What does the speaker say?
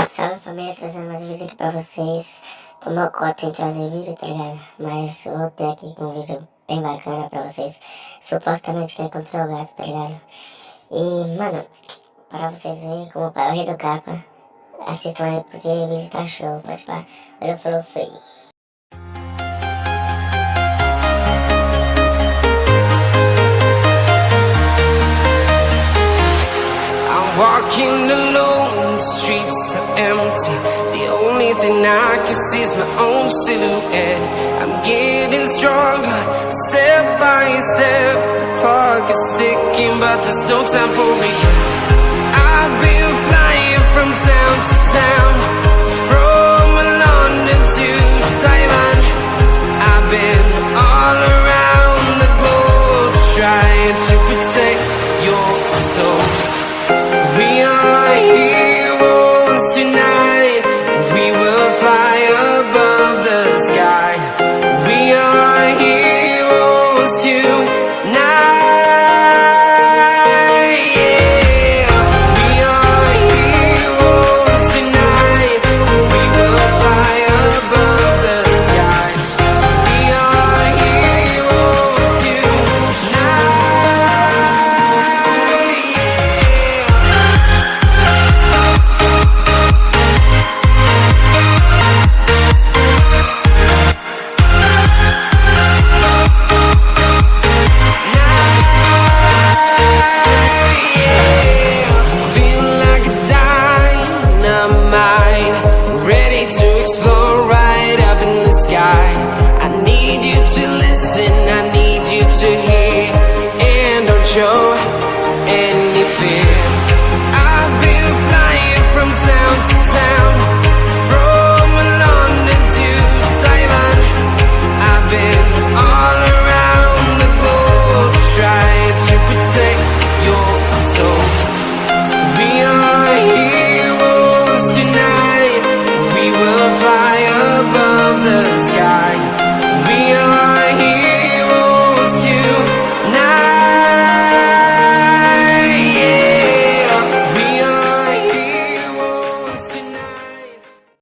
Salve família, trazendo mais um vídeo aqui pra vocês. Tomou corte sem trazer vídeo, tá ligado? Mas eu voltei aqui com um vídeo bem bacana pra vocês. Supostamente que é contra o gato, tá ligado? E, mano, para vocês verem como para o rei do capa, assistam aí porque o vídeo tá show, pode pá. Olha, falou feio. Walking alone, the streets are empty. The only thing I can see is my own silhouette. I'm getting stronger, step by step. The clock is ticking, but there's no time for regrets. I've been flying from town to town, from London to Taiwan. I've been all around the globe, trying to protect your soul. We are heroes tonight. We will fly above the sky.